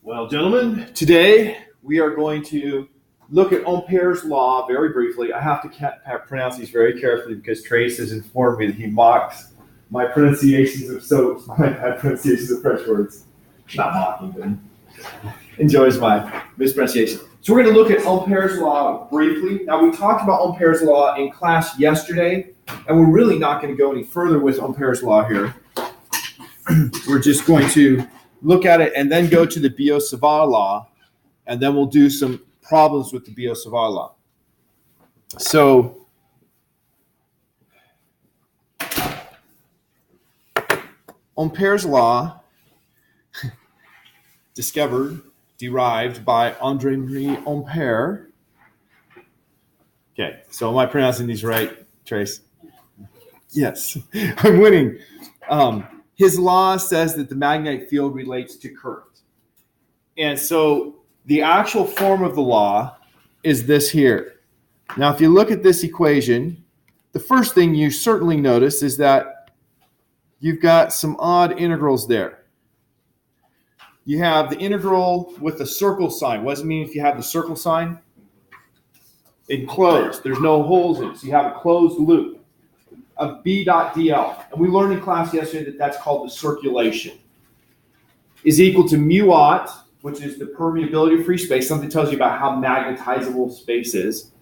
Well, gentlemen, today we are going to look at Ampere's law very briefly. I have to pronounce these very carefully because Trace has informed me that he mocks my pronunciations of French words. Not mocking, but enjoys my mispronunciation. So we're going to look at Ampere's law briefly. Now, we talked about Ampere's law in class yesterday, and we're really not going to go any further with Ampere's law here. We're just going to look at it and then go to the Biot-Savart Law, and then we'll do some problems with the Biot-Savart Law. So Ampere's law, derived by André-Marie Ampère. Okay, so am I pronouncing these right, Trace? Yes, I'm winning. His law says that the magnetic field relates to current. And so the actual form of the law is this here. Now, if you look at this equation, the first thing you certainly notice is that you've got some odd integrals there. You have the integral with the circle sign. What does it mean if you have the circle sign? Enclosed. There's no holes in it, so you have a closed loop of B dot dl. And we learned in class yesterday that that's called the circulation. Is equal to mu naught, which is the permeability of free space, something tells you about how magnetizable space is,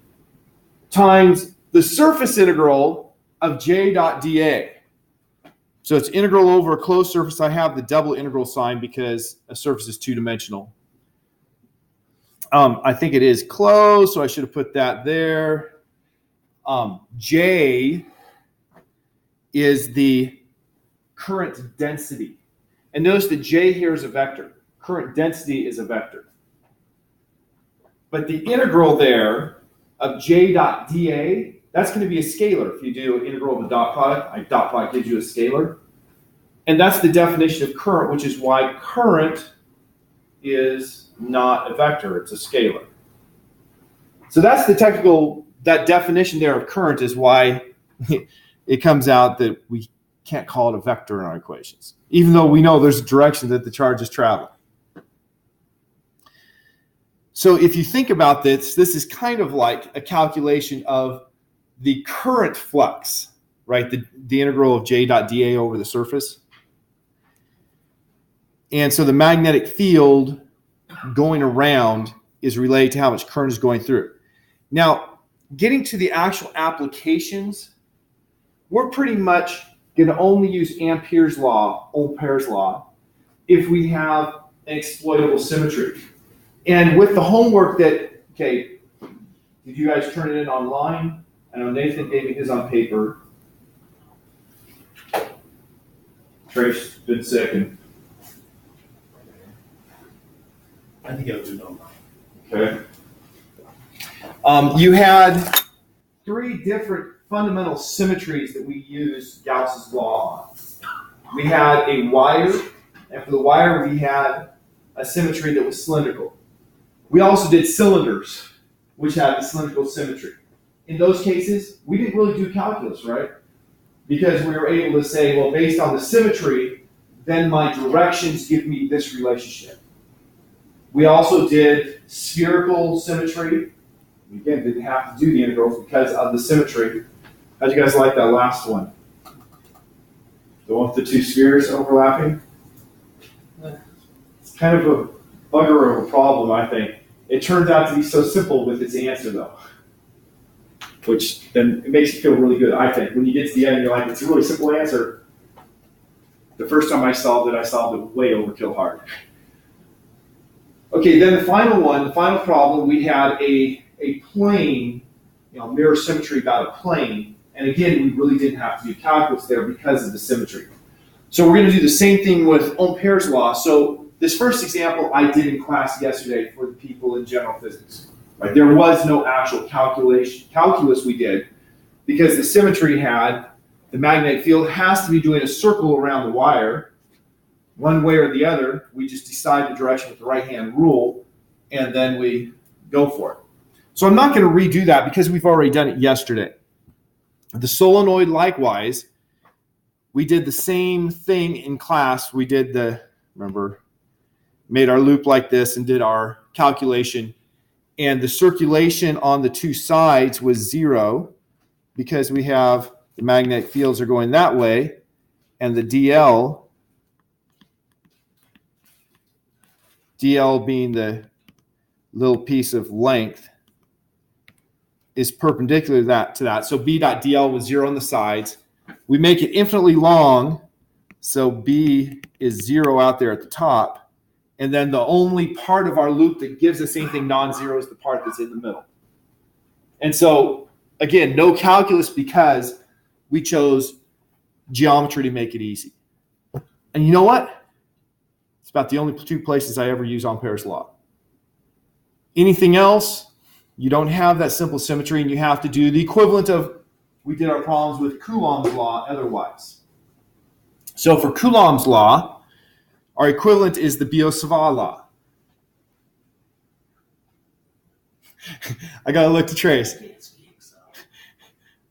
times the surface integral of J dot dA. So it's integral over a closed surface. I have the double integral sign because a surface is two-dimensional. I think it is closed, so I should have put that there. J is the current density. And notice that J here is a vector. Current density is a vector. But the integral there of J dot dA, that's going to be a scalar. If you do an integral of a dot product, a dot product gives you a scalar. And that's the definition of current, which is why current is not a vector, it's a scalar. So that's the technical, that definition there of current is why it comes out that we can't call it a vector in our equations, even though we know there's a direction that the charge is traveling. So if you think about this, this is kind of like a calculation of the current flux, right? The integral of J dot dA over the surface. And so the magnetic field going around is related to how much current is going through. Now, getting to the actual applications, we're pretty much going to only use Ampere's law, if we have an exploitable symmetry. And with the homework that, okay, did you guys turn it in online? I know Nathan gave me his on paper. Trace been sick. And I think it was online. Okay. You had three different fundamental symmetries that we use Gauss's law on. We had a wire, and for the wire we had a symmetry that was cylindrical. We also did cylinders, which had the cylindrical symmetry. In those cases, we didn't really do calculus, right? Because we were able to say, well, based on the symmetry, then my directions give me this relationship. We also did spherical symmetry. Again, didn't have to do the integrals because of the symmetry. How'd you guys like that last one? The one with the two spheres overlapping? It's kind of a bugger of a problem, I think. It turns out to be so simple with its answer, though. Which then it makes you feel really good, I think. When you get to the end, you're like, it's a really simple answer. The first time I solved it way overkill hard. Okay, then the final one, the final problem, we had a plane, mirror symmetry about a plane. And again, we really didn't have to do calculus there because of the symmetry. So we're going to do the same thing with Ampere's law. So this first example I did in class yesterday for the people in general physics. Right? There was no actual calculus we did because the symmetry had the magnetic field has to be doing a circle around the wire. One way or the other, we just decide the direction with the right-hand rule, and then we go for it. So I'm not going to redo that because we've already done it yesterday. The solenoid, likewise, we did the same thing in class. We did remember, made our loop like this and did our calculation. And the circulation on the two sides was 0 because we have the magnetic fields are going that way, and the DL being the little piece of length, is perpendicular to that. So B dot DL was 0 on the sides. We make it infinitely long, so B is 0 out there at the top. And then the only part of our loop that gives us anything non-zero is the part that's in the middle. And so, again, no calculus because we chose geometry to make it easy. And you know what? It's about the only two places I ever use Ampere's law. Anything else, you don't have that simple symmetry, and you have to do the equivalent of, we did our problems with Coulomb's law otherwise. So for Coulomb's law, our equivalent is the Biot-Savart law. I got to look to Trace.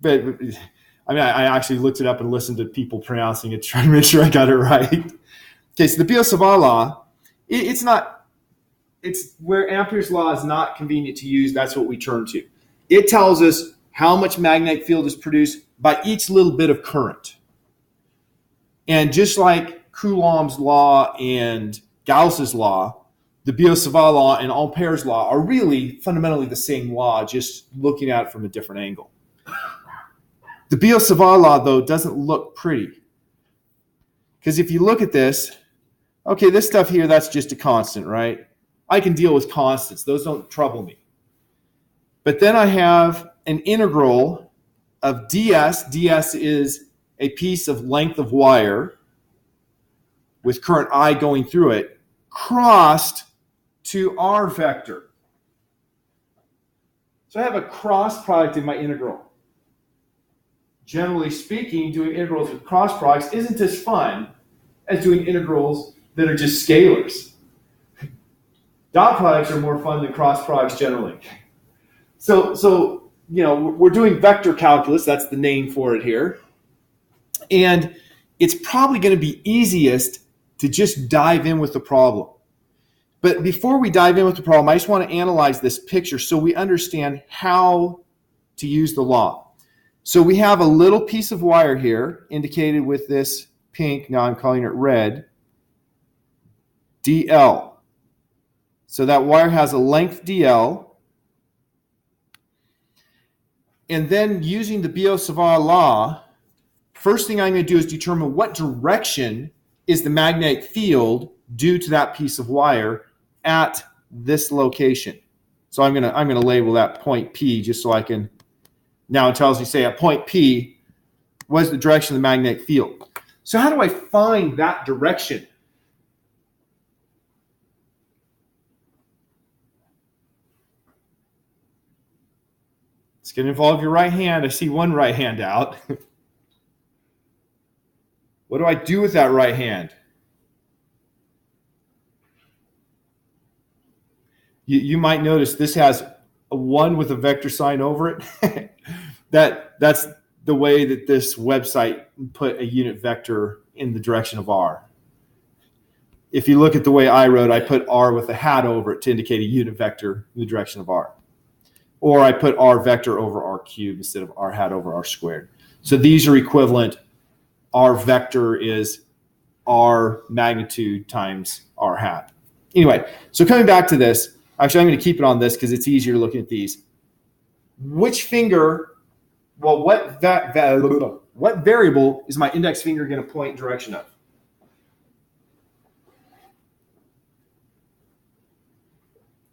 But I mean, I actually looked it up and listened to people pronouncing it to try to make sure I got it right. Okay, so the Biot-Savart law, it's where Ampere's law is not convenient to use. That's what we turn to. It tells us how much magnetic field is produced by each little bit of current. And just like Coulomb's law and Gauss's law, the Biot-Savart law and Ampere's law are really fundamentally the same law, just looking at it from a different angle. The Biot-Savart law, though, doesn't look pretty. Because if you look at this, okay, this stuff here, that's just a constant, right? I can deal with constants. Those don't trouble me. But then I have an integral of ds. ds is a piece of length of wire with current I going through it, crossed to r vector. So I have a cross product in my integral. Generally speaking, doing integrals with cross products isn't as fun as doing integrals that are just scalars. Dot products are more fun than cross products generally. So you know, we're doing vector calculus, that's the name for it here. And it's probably going to be easiest to just dive in with the problem. But before we dive in with the problem, I just want to analyze this picture so we understand how to use the law. So we have a little piece of wire here indicated with this pink, now I'm calling it red, DL. So that wire has a length DL. And then using the Biot-Savart law, first thing I'm going to do is determine what direction is the magnetic field due to that piece of wire at this location. So I'm going to label that point P just so I can, now it tells me, say at point P, what is the direction of the magnetic field? So how do I find that direction? It's going to involve your right hand. I see one right hand out. What do I do with that right hand? You might notice this has a 1 with a vector sign over it. That's the way that this website put a unit vector in the direction of R. If you look at the way I wrote, I put R with a hat over it to indicate a unit vector in the direction of R. Or I put R vector over R cubed instead of R hat over R squared. So these are equivalent. R vector is R magnitude times R hat. Anyway, so coming back to this, actually I'm going to keep it on this because it's easier looking at these. Which finger, well, what variable is my index finger going to point in direction of?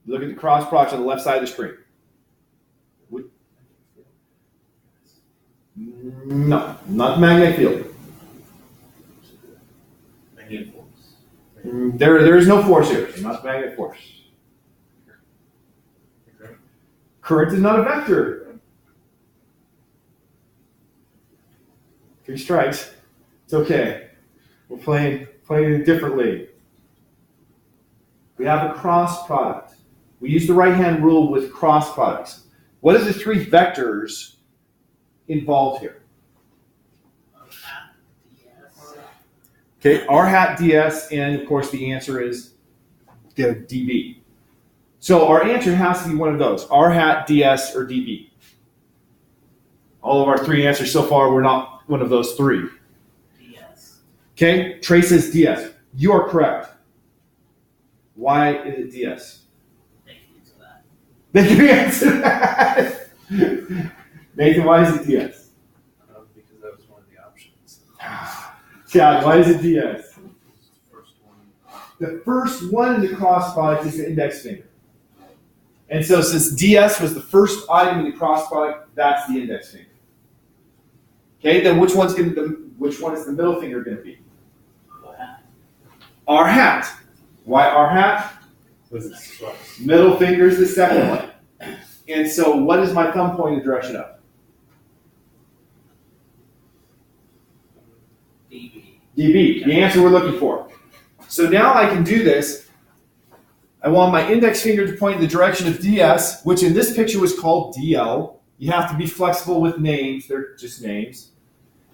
Look at the cross product on the left side of the screen. No, not the magnetic field. Magnetic force. There is no force here. It's not magnetic force. Current is not a vector. 3 strikes. It's okay. We're playing it differently. We have a cross product. We use the right-hand rule with cross products. What are the 3 vectors involved here? Okay, R hat ds, and of course the answer is go dB. So our answer has to be one of those, r hat, ds, or dB. All of our three answers so far were not one of those three. DS. Okay, Trey says ds. You are correct. Why is it ds? Thank you for that. Thank you, answer that. Nathan, why is it ds? Because that was one of the options. Chad, why is it ds? First one. The first one in the cross product is the index finger. And so since ds was the first item in the cross product, that's the index finger. Okay, then which one is the middle finger going to be? R hat. Why R hat? Middle finger is the second one. And so what is my thumb pointing the direction of? DB. dB, the answer we're looking for. So now I can do this. I want my index finger to point in the direction of ds, which in this picture was called dl. You have to be flexible with names. They're just names.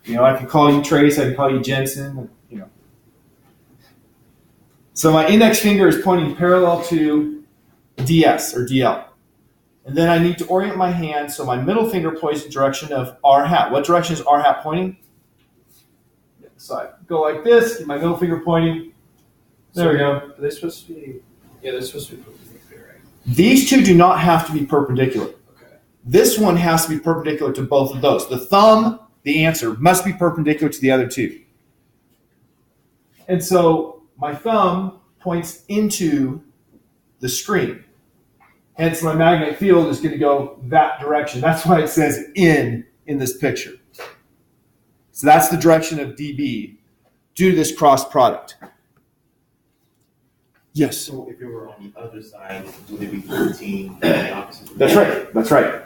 You know, I can call you Trace, I can call you Jensen, you know. So my index finger is pointing parallel to ds, or dl. And then I need to orient my hand so my middle finger points in the direction of r hat. What direction is r hat pointing? So I go like this, get my middle finger pointing. There we go. Are they supposed to be? Yeah, they're supposed to be perpendicular, right? These two do not have to be perpendicular. Okay. This one has to be perpendicular to both of those. The thumb, the answer, must be perpendicular to the other two. And so my thumb points into the screen. Hence my magnetic field is going to go that direction. That's why it says in this picture. So that's the direction of dB due to this cross product. Yes. So if it were on the other side, would it be 14 the opposite? That's right. That's right.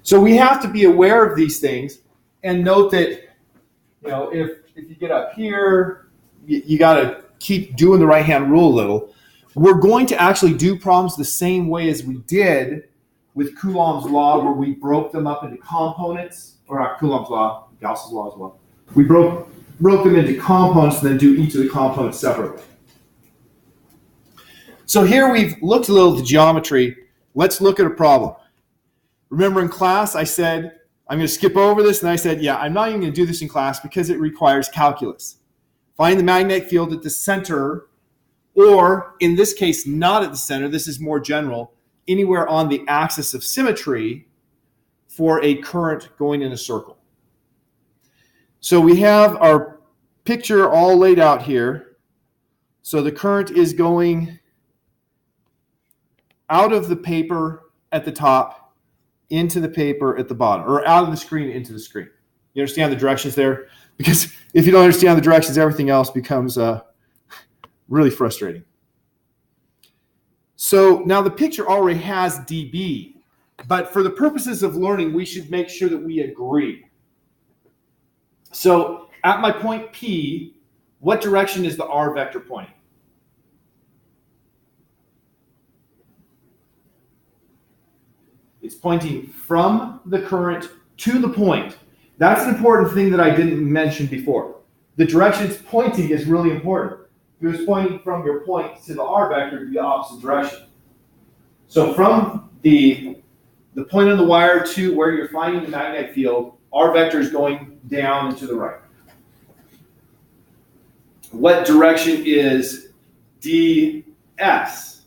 So we have to be aware of these things and note that, you know, if you get up here, you got to keep doing the right-hand rule a little. We're going to actually do problems the same way as we did with Coulomb's law, where we broke them up into components, or not Coulomb's law, Gauss's law as well. We broke them into components and then do each of the components separately. So here we've looked a little at the geometry. Let's look at a problem. Remember in class I said, I'm going to skip over this, and I said, yeah, I'm not even going to do this in class because it requires calculus. Find the magnetic field at the center, or in this case, not at the center, this is more general, anywhere on the axis of symmetry for a current going in a circle. So we have our picture all laid out here. So the current is going out of the paper at the top, into the paper at the bottom, or out of the screen into the screen. You understand the directions there? Because if you don't understand the directions, everything else becomes really frustrating. So now the picture already has dB, but for the purposes of learning, we should make sure that we agree. So at my point P, what direction is the R vector pointing? It's pointing from the current to the point. That's an important thing that I didn't mention before. The direction it's pointing is really important. If it was pointing from your point to the R vector, it would be the opposite direction. So from the point on the wire to where you're finding the magnetic field, R vector is going down and to the right. What direction is ds?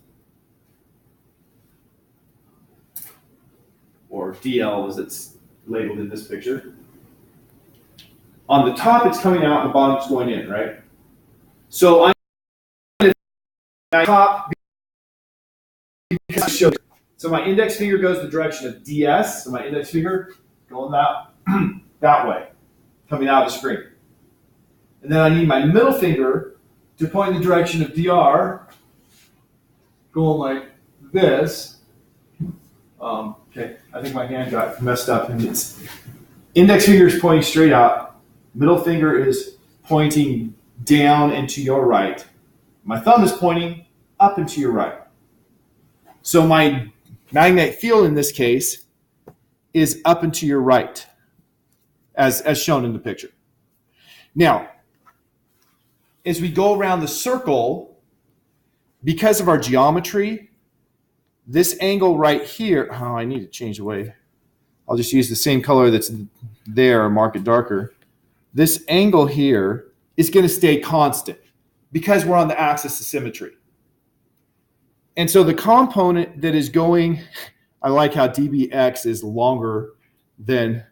Or dl as it's labeled in this picture. On the top it's coming out, and the bottom is going in, right? So I'm going to top, so my index finger goes the direction of ds, so my index finger going that way, coming out of the screen. And then I need my middle finger to point in the direction of dr, going like this. Okay, I think my hand got messed up, and its index finger is pointing straight out, middle finger is pointing down and to your right. My thumb is pointing up and to your right. So my magnetic field in this case is up and to your right, as shown in the picture. Now, as we go around the circle, because of our geometry, this angle right here, oh, I need to change the way. I'll just use the same color that's there, mark it darker. This angle here is going to stay constant because we're on the axis of symmetry. And so the component that is going, I like how dBx is longer than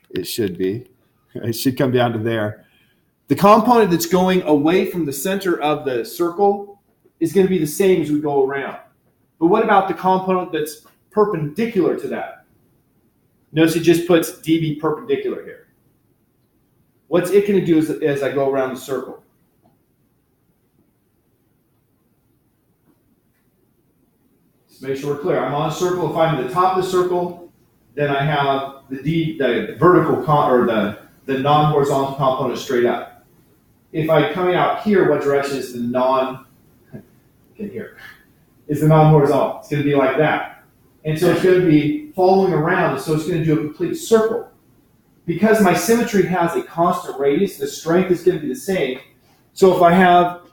it should be. It should come down to there. The component that's going away from the center of the circle is going to be the same as we go around. But what about the component that's perpendicular to that? Notice it just puts dB perpendicular here. What's it going to do as I go around the circle? Let's make sure we're clear. I'm on a circle. If I'm at the top of the circle, then I have the vertical or the non-horizontal component straight up. If I'm coming out here, what direction is the is the non-horizontal? It's going to be like that. And so it's going to be following around, so it's going to do a complete circle. Because my symmetry has a constant radius, the strength is going to be the same. So if I have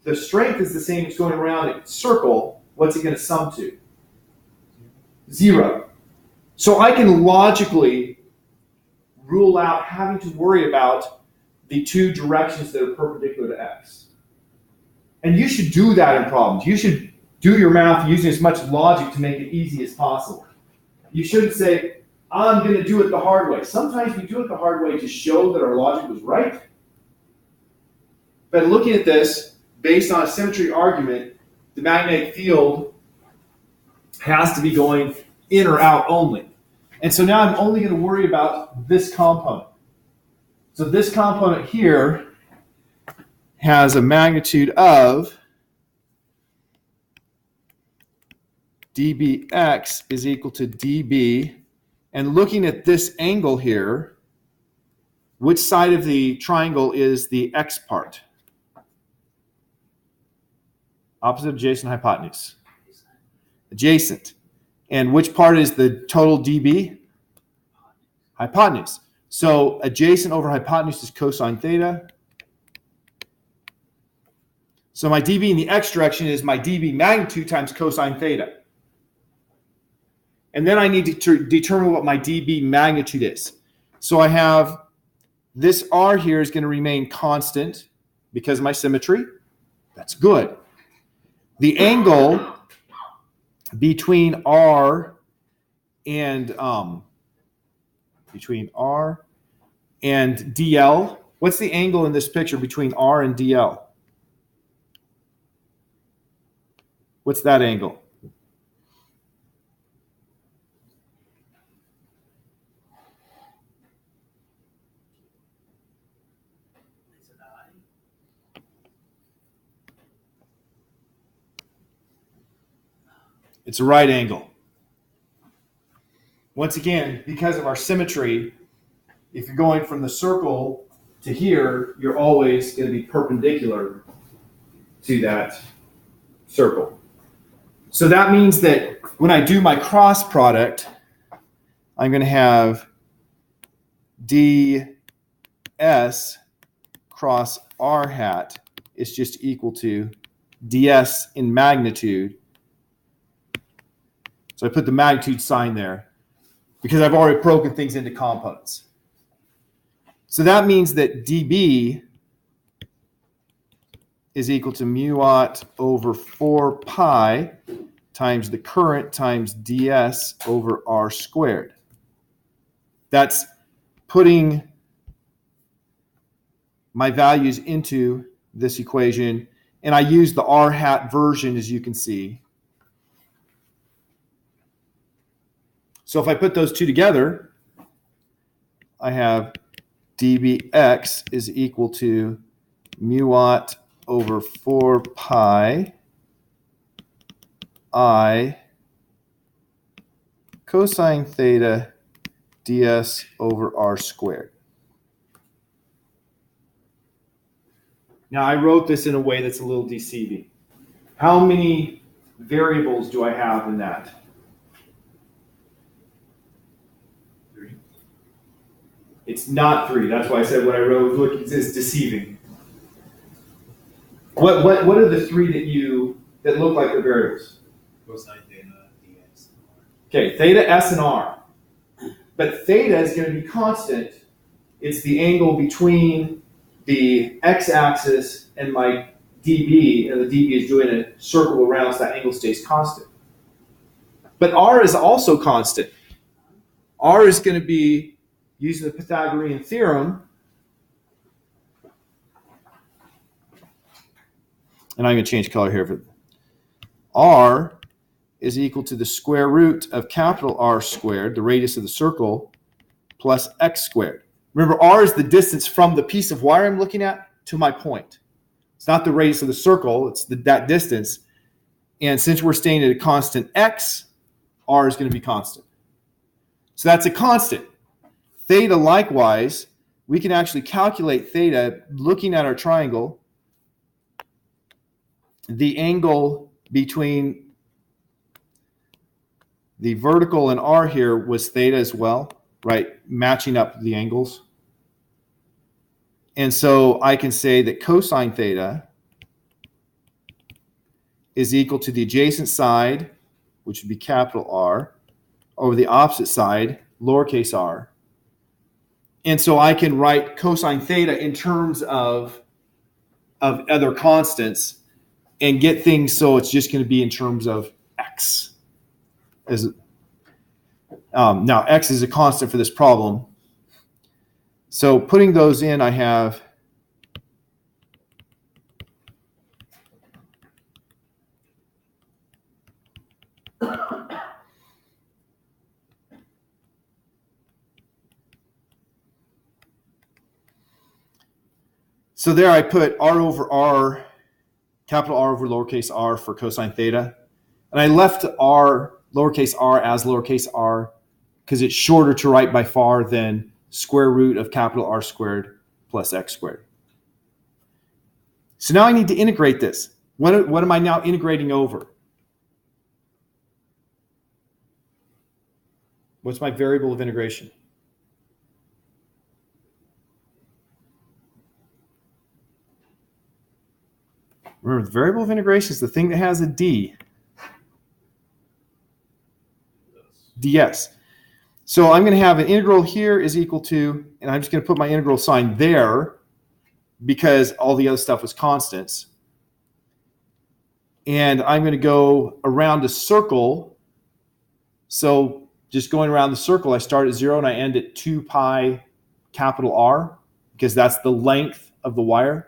the strength is the same as going around a circle, what's it going to sum to? 0. So I can logically rule out having to worry about the two directions that are perpendicular to x. And you should do that in problems. You should do your math using as much logic to make it easy as possible. You shouldn't say, I'm going to do it the hard way. Sometimes we do it the hard way to show that our logic was right. But looking at this, based on a symmetry argument, the magnetic field has to be going in or out only. And so now I'm only going to worry about this component. So this component here has a magnitude of dBx is equal to dB. And looking at this angle here, which side of the triangle is the x part? Opposite, adjacent, hypotenuse. Adjacent. And which part is the total dB? Hypotenuse. So adjacent over hypotenuse is cosine theta. So my dB in the x direction is my dB magnitude times cosine theta. And then I need to determine what my dB magnitude is. So I have this r here is going to remain constant because of my symmetry. That's good. The angle between r and dl, what's the angle in this picture between r and dl? What's that angle? It's a right angle. Once again, because of our symmetry, if you're going from the circle to here, you're always going to be perpendicular to that circle. So that means that when I do my cross product, I'm going to have ds cross r hat is just equal to ds in magnitude. So I put the magnitude sign there because I've already broken things into components. So that means that dB is equal to mu naught over 4 pi times the current times ds over r squared. That's putting my values into this equation, and I use the r hat version, as you can see. So if I put those two together, I have dBx is equal to mu naught over 4 pi I cosine theta ds over r squared. Now I wrote this in a way that's a little deceiving. How many variables do I have in that? It's not 3. That's why I said what I wrote is deceiving. What are the 3 that you that look like they're variables? Cosine theta dx. Okay, theta, s, and r. But theta is going to be constant. It's the angle between the x-axis and my dB, and the dB is doing a circle around, so that angle stays constant. But r is also constant. R is going to be, using the Pythagorean Theorem, and I'm going to change color here. For r is equal to the square root of capital R squared, the radius of the circle, plus x squared. Remember, r is the distance from the piece of wire I'm looking at to my point. It's not the radius of the circle, it's that distance. And since we're staying at a constant x, r is going to be constant. So that's a constant. Theta, likewise, we can actually calculate theta looking at our triangle. The angle between the vertical and r here was theta as well, right? Matching up the angles. And so I can say that cosine theta is equal to the adjacent side, which would be capital R, over the opposite side, lowercase r. And so I can write cosine theta in terms of other constants and get things so it's just going to be in terms of x. Now, x is a constant for this problem. So putting those in, I have so there I put r over r, capital R over lowercase r for cosine theta. And I left r, lowercase r as lowercase r because it's shorter to write by far than square root of capital R squared plus x squared. So now I need to integrate this. What am I now integrating over? What's my variable of integration? Remember, the variable of integration is the thing that has a d. ds. So I'm going to have an integral here is equal to, and I'm just going to put my integral sign there because all the other stuff was constants. And I'm going to go around a circle. So just going around the circle, I start at 0 and I end at 2 pi capital R because that's the length of the wire.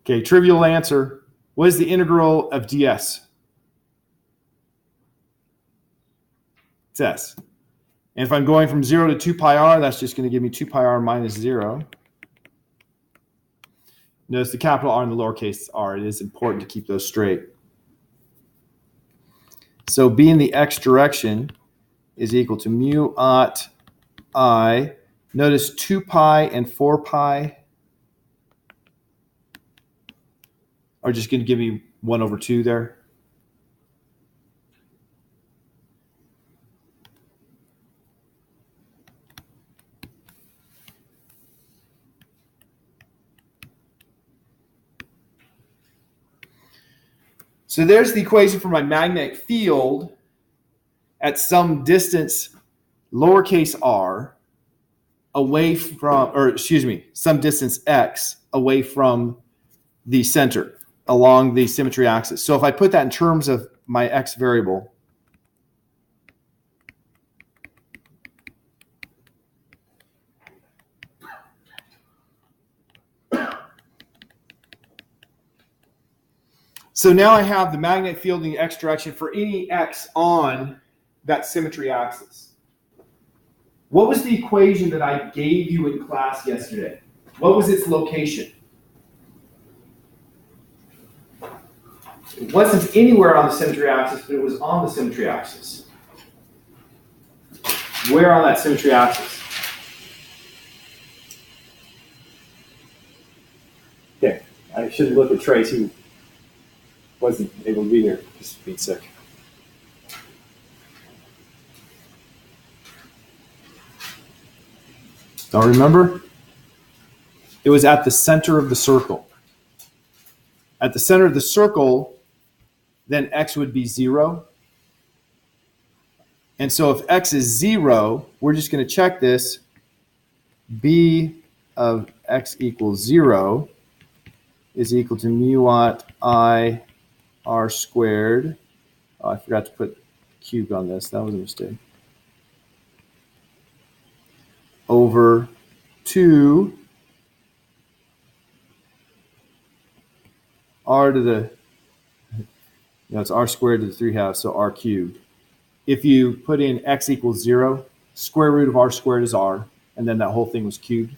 Okay, trivial answer. What is the integral of ds? It's s. And if I'm going from 0 to 2 pi r, that's just going to give me 2 pi r minus 0. Notice the capital R and the lowercase r. It is important to keep those straight. So b in the x direction is equal to mu naught I. Notice 2 pi and 4 pi are just going to give me 1 over 2 there. So there's the equation for my magnetic field at some distance, lowercase r, away from, or excuse me, some distance x away from the center along the symmetry axis. So if I put that in terms of my x variable, so now I have the magnetic field in the x direction for any x on that symmetry axis. What was the equation that I gave you in class yesterday? What was its location? It wasn't anywhere on the symmetry axis, but it was on the symmetry axis. Where on that symmetry axis? Okay, I should look at Tracy. wasn't able to be here, just being sick. Don't remember? It was at the center of the circle. At the center of the circle, then x would be 0. And so if x is 0, we're just going to check this. B of x equals 0 is equal to mu naught I r squared. Oh, I forgot to put cube on this. That was a mistake. Over 2 r to the, it's r squared to the 3/2, so r cubed. If you put in x equals 0, square root of r squared is r, and then that whole thing was cubed.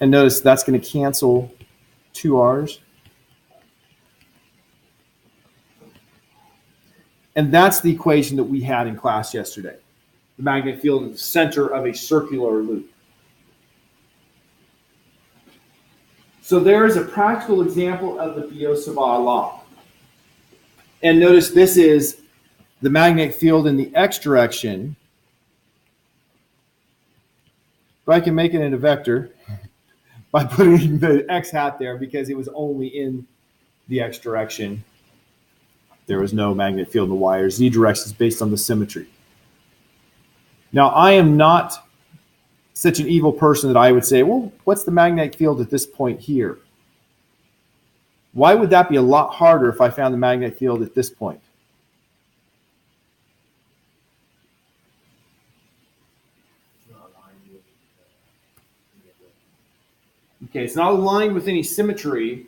And notice that's going to cancel 2 r's. And that's the equation that we had in class yesterday. The magnetic field at the center of a circular loop. So there is a practical example of the Biot-Savart Law. And notice this is the magnetic field in the x direction. But I can make it in a vector by putting the x hat there because it was only in the x direction. There was no magnetic field in the wire. Z direction is based on the symmetry. Now, I am not such an evil person that I would say, well, what's the magnetic field at this point here? Why would that be a lot harder if I found the magnetic field at this point? Okay, it's not aligned with any symmetry.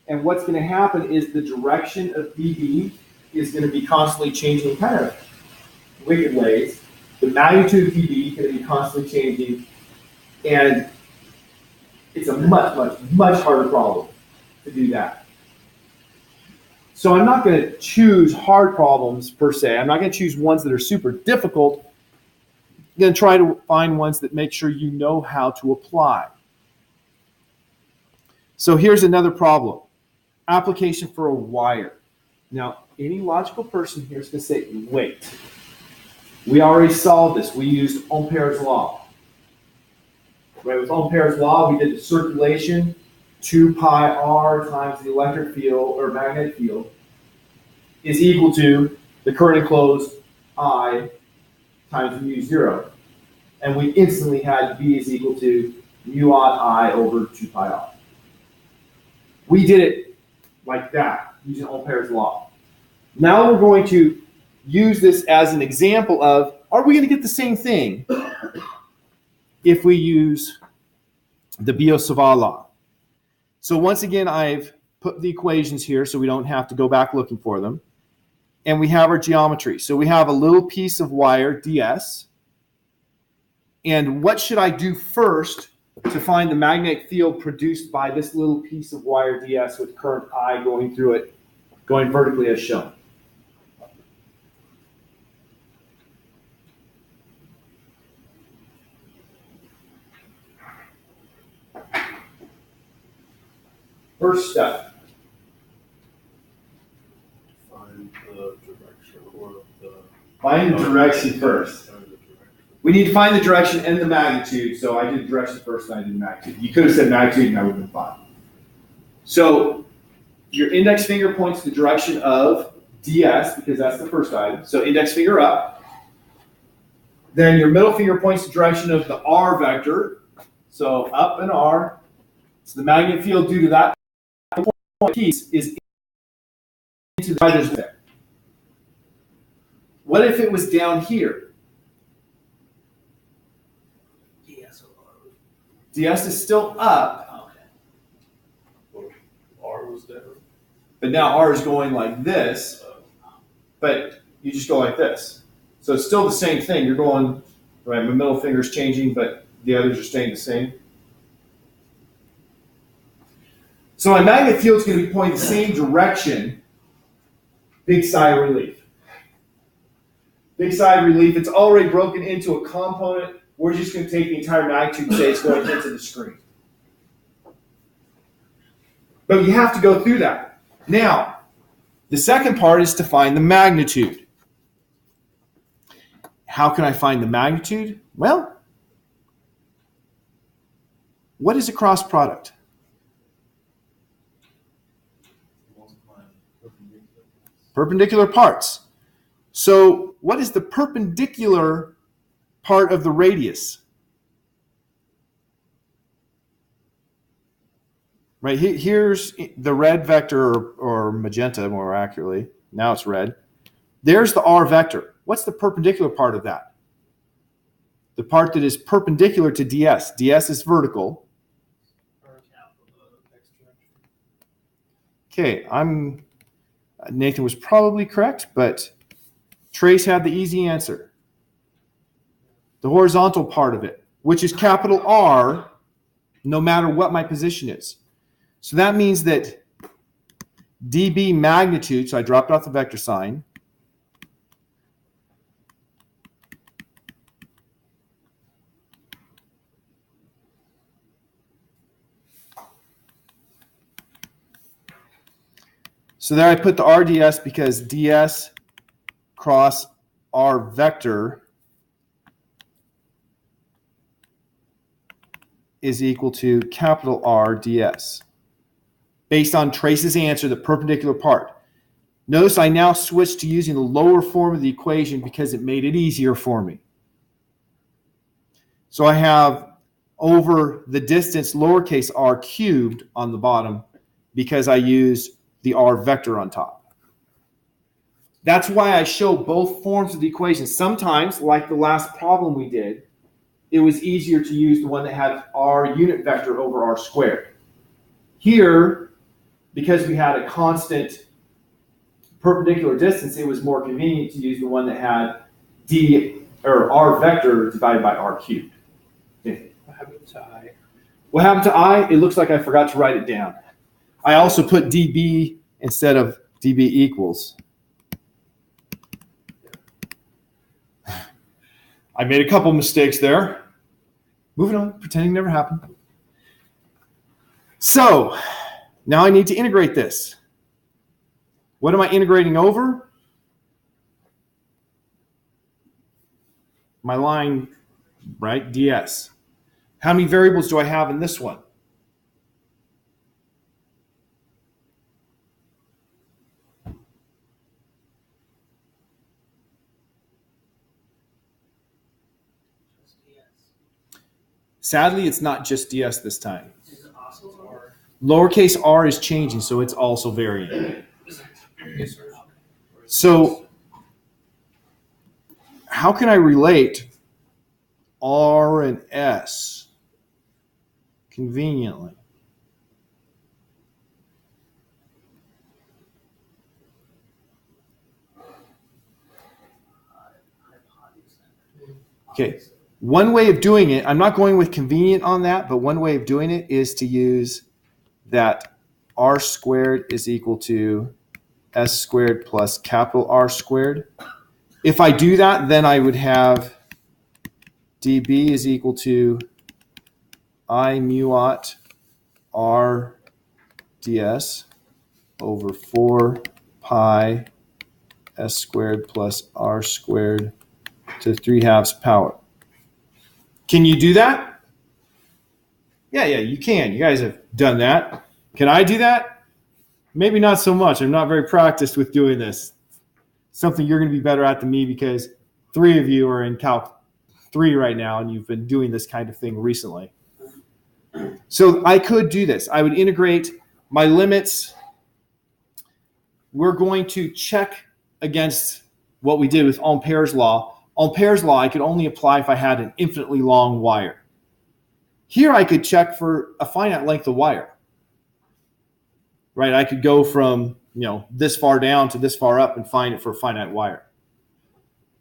And what's going to happen is the direction of BB is going to be constantly changing in kind of wicked ways. The magnitude of BB is going to be constantly changing. And it's a much, much, much harder problem to do that. So I'm not going to choose hard problems per se. I'm not going to choose ones that are super difficult. I'm going to try to find ones that make sure you know how to apply. So here's another problem. Application for a wire. Now, any logical person here is going to say, wait, we already solved this. We used Ampere's law. Right, with Ampere's law, we did the circulation, 2 pi r times the electric field or magnetic field is equal to the current enclosed I times mu 0. And we instantly had V is equal to mu naught I over 2 pi r. We did it like that, using Ampere's law. Now we're going to use this as an example of, are we going to get the same thing if we use the Biot-Savart law? So once again, I've put the equations here so we don't have to go back looking for them. And we have our geometry. So we have a little piece of wire, ds. And what should I do first to find the magnetic field produced by this little piece of wire ds with current I going through it, going vertically as shown? First step. Find the direction or the. Find the direction first. We need to find the direction and the magnitude. So I did the direction first and I did the magnitude. You could have said magnitude and I would have been fine. So your index finger points the direction of ds because that's the first item. So index finger up. Then your middle finger points the direction of the r vector. So up and r. So the magnetic field due to that piece is into the right there. What if it was down here? ds is still up. Okay. R was there. But now r is going like this. But you just go like this. So it's still the same thing. You're going, right, my middle finger's changing, but the others are staying the same. So my magnetic field is going to be pointing the same direction. Big sigh of relief. Big sigh of relief. It's already broken into a component. We're just going to take the entire magnitude and say it's going into the screen. But you have to go through that. Now, the second part is to find the magnitude. How can I find the magnitude? Well, what is a cross product? Perpendicular parts. So what is the perpendicular part of the radius? Right, here's the red vector, or magenta more accurately. Now it's red. There's the R vector. What's the perpendicular part of that? The part that is perpendicular to ds. ds is vertical. Okay, Nathan was probably correct, but Trace had the easy answer. The horizontal part of it, which is capital R, no matter what my position is. So that means that dB magnitude, so I dropped off the vector sign, so there I put the RDS because ds cross R vector is equal to capital R ds. Based on Trace's answer, the perpendicular part. Notice I now switched to using the lower form of the equation because it made it easier for me. So I have over the distance lowercase r cubed on the bottom because I used the R vector on top. That's why I show both forms of the equation. Sometimes, like the last problem we did, it was easier to use the one that had R unit vector over R squared. Here, because we had a constant perpendicular distance, it was more convenient to use the one that had R vector divided by R cubed. What happened to I? What happened to I? It looks like I forgot to write it down. I also put dB instead of dB equals. I made a couple mistakes there. Moving on, pretending never happened. So, now I need to integrate this. What am I integrating over? My line, right, ds. How many variables do I have in this one? Sadly, it's not just ds this time. Lowercase r is changing, so it's also varying. So how can I relate R and S conveniently? Okay, one way of doing it, I'm not going with convenient on that, but one way of doing it is to use that R squared is equal to S squared plus capital R squared. If I do that, then I would have dB is equal to I mu naught R ds over 4 pi S squared plus R squared to 3/2 power. Can you do that? Yeah, you can. You guys have done that. Can I do that? Maybe not so much. I'm not very practiced with doing this. Something you're going to be better at than me because 3 of you are in Calc 3 right now and you've been doing this kind of thing recently. So I could do this. I would integrate my limits. We're going to check against what we did with Ampere's law. Ampere's law I could only apply if I had an infinitely long wire. Here I could check for a finite length of wire. Right? I could go from, this far down to this far up and find it for a finite wire.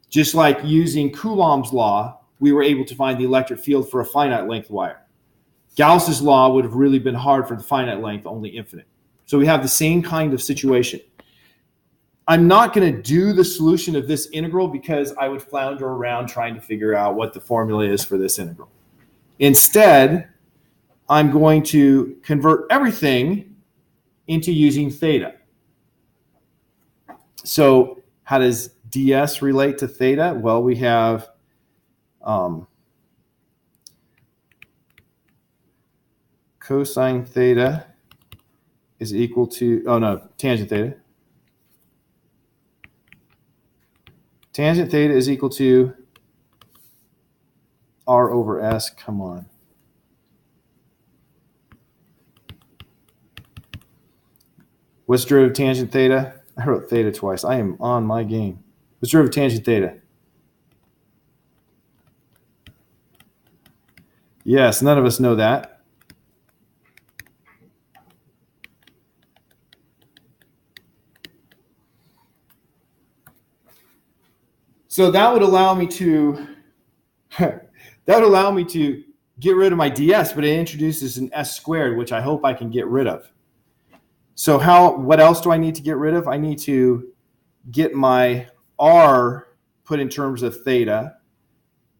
Just like using Coulomb's law, we were able to find the electric field for a finite length wire. Gauss's law would have really been hard for the finite length, only infinite. So we have the same kind of situation. I'm not going to do the solution of this integral because I would flounder around trying to figure out what the formula is for this integral. Instead, I'm going to convert everything into using theta. So how does ds relate to theta? Well, we have cosine theta is equal to, tangent theta. Tangent theta is equal to r over s. Come on. What's the derivative of tangent theta? I wrote theta twice. I am on my game. What's the derivative of tangent theta? Yes, none of us know that. So that would allow me to get rid of my ds, but it introduces an s squared, which I hope I can get rid of. So what else do I need to get rid of? I need to get my r put in terms of theta.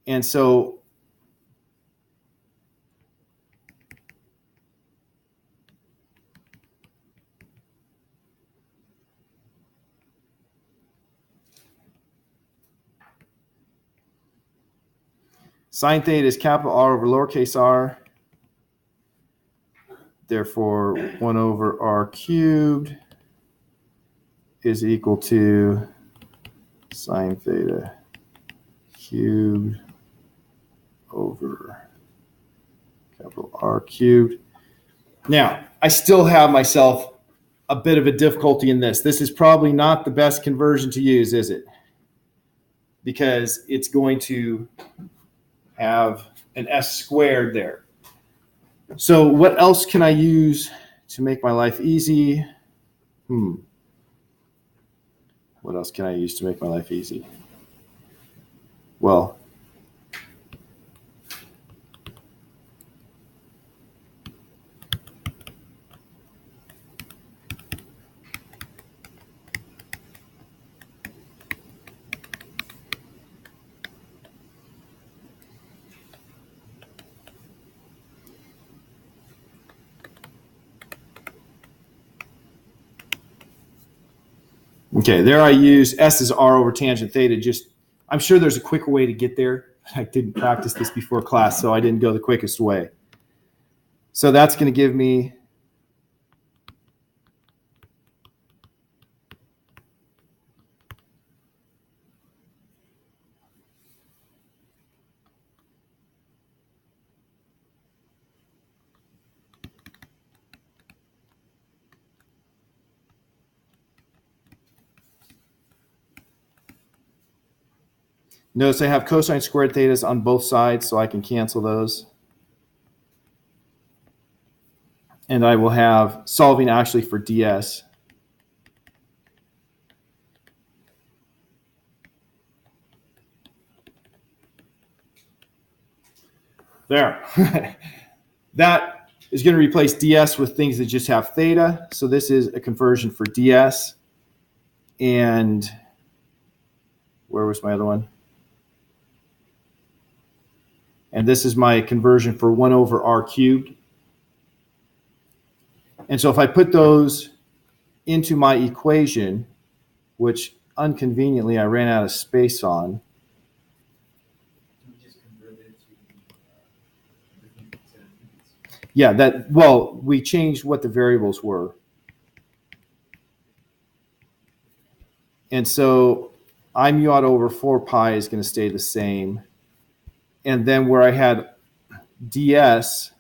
And so sine theta is capital R over lowercase r. Therefore, 1 over r cubed is equal to sine theta cubed over capital R cubed. Now, I still have myself a bit of a difficulty in this. This is probably not the best conversion to use, is it? Because it's going to have an s squared there. So what else can I use to make my life easy? What else can I use to make my life easy? Well, okay, there I use S as R over tangent theta. I'm sure there's a quicker way to get there. I didn't practice this before class, so I didn't go the quickest way. So that's going to give me notice I have cosine squared thetas on both sides, so I can cancel those. And I will have solving actually for ds. There. That is going to replace ds with things that just have theta. So this is a conversion for ds. And where was my other one? And this is my conversion for 1 over r cubed. And so if I put those into my equation, which inconveniently I ran out of space on. Yeah, we changed what the variables were. And so I mu naught over 4 pi is going to stay the same. And then where I had ds,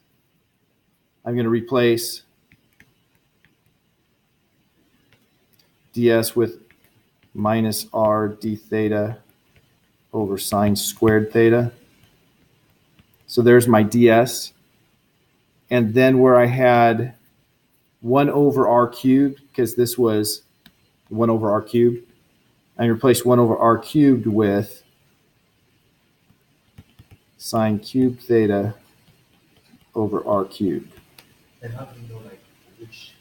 I'm going to replace ds with minus r d theta over sine squared theta. So there's my ds. And then where I had 1 over r cubed, because this was 1 over r cubed, I replaced 1 over r cubed with sine cubed theta over r cubed. And how do you know which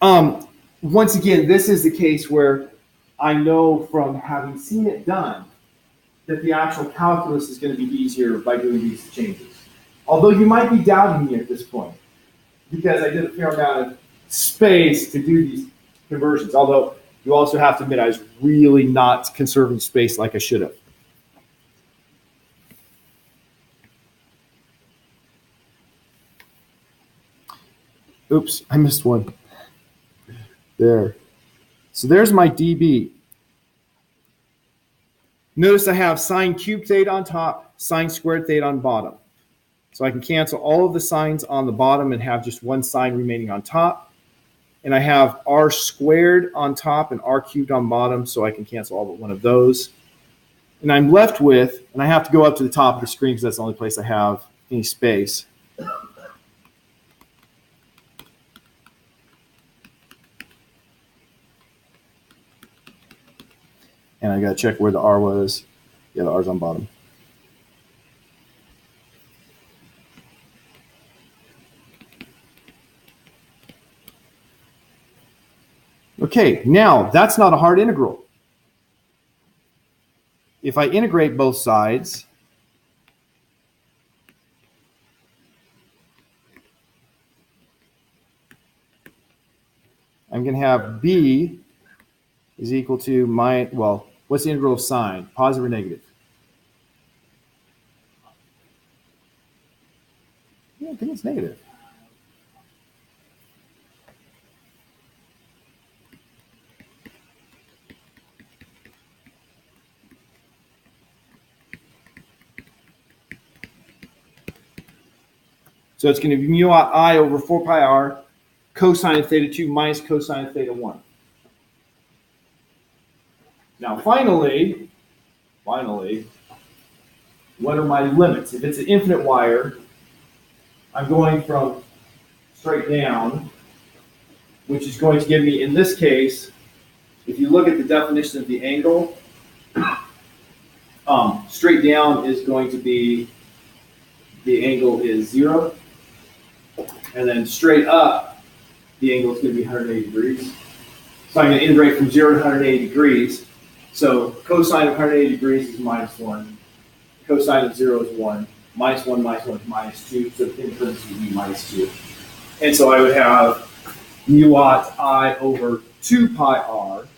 variable? Once again, this is the case where I know from having seen it done that the actual calculus is going to be easier by doing these changes. Although you might be doubting me at this point, because I did a fair amount of space to do these conversions. Although You also have to admit I was really not conserving space like I should have. Oops, I missed one. There. So there's my dB. Notice I have sine cubed theta on top, sine squared theta on bottom. So I can cancel all of the sines on the bottom and have just one sine remaining on top. And I have r squared on top and r cubed on bottom, so I can cancel all but one of those. And I'm left with, and I have to go up to the top of the screen because that's the only place I have any space. And I got to check where the R was. Yeah, the R's on bottom. Okay, now that's not a hard integral. If I integrate both sides, I'm going to have B is equal to my, well, what's the integral of sine? Positive or negative? Yeah, I think it's negative. So it's going to be mu naught I over 4 pi r cosine of theta 2 minus cosine of theta 1. Now finally, what are my limits? If it's an infinite wire, I'm going from straight down, which is going to give me, in this case, if you look at the definition of the angle, straight down is going to be, the angle is 0. And then straight up, the angle is going to be 180 degrees. So I'm going to integrate from 0 to 180 degrees. So cosine of 180 degrees is minus 1. Cosine of 0 is 1. Minus 1 is minus 2. So in parentheses would be minus 2. And so I would have mu naught I over 2 pi r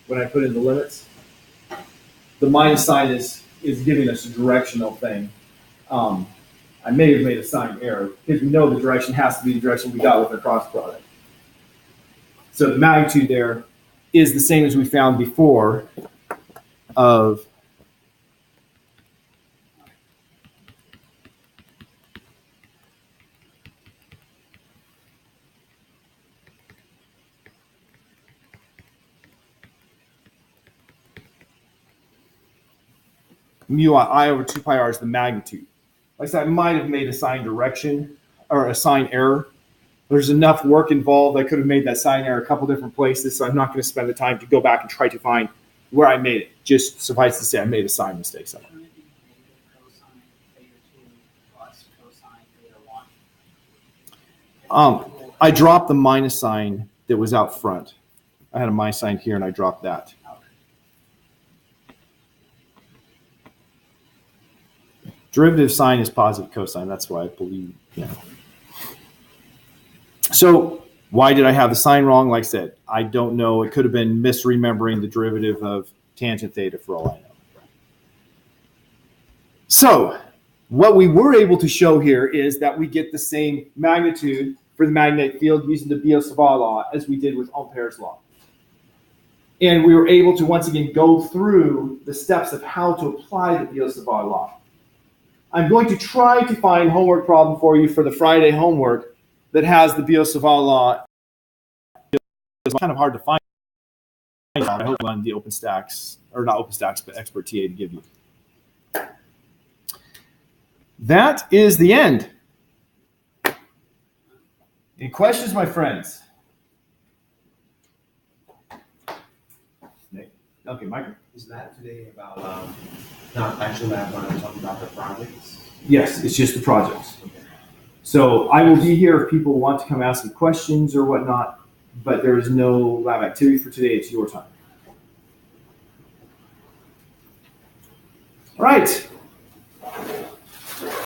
when I put in the limits. The minus sign is giving us a directional thing. I may have made a sign error because we know the direction has to be the direction we got with our cross product. So the magnitude there is the same as we found before of mu I over 2 pi r is the magnitude. Like I said, I might have made a sign direction or a sign error. There's enough work involved. I could have made that sign error a couple different places, so I'm not going to spend the time to go back and try to find where I made it. Just suffice to say, I made a sign mistake somewhere. I dropped the minus sign that was out front. I had a minus sign here, and I dropped that. Derivative sign is positive cosine. That's why I believe, So why did I have the sign wrong? Like I said, I don't know. It could have been misremembering the derivative of tangent theta for all I know. So what we were able to show here is that we get the same magnitude for the magnetic field using the Biot-Savart law as we did with Ampere's law. And we were able to once again go through the steps of how to apply the Biot-Savart law. I'm going to try to find homework problem for you for the Friday homework that has the Biot-Savart law. It's kind of hard to find. I hope on the OpenStax, or not OpenStax, but Expert TA to give you. That is the end. Any questions, my friends? Nick? Okay, Michael. Is that today about not actually that when I'm talking about the projects? Yes, it's just the projects. Okay. So I will be here if people want to come ask me questions or whatnot, but there is no lab activity for today. It's your time. All right.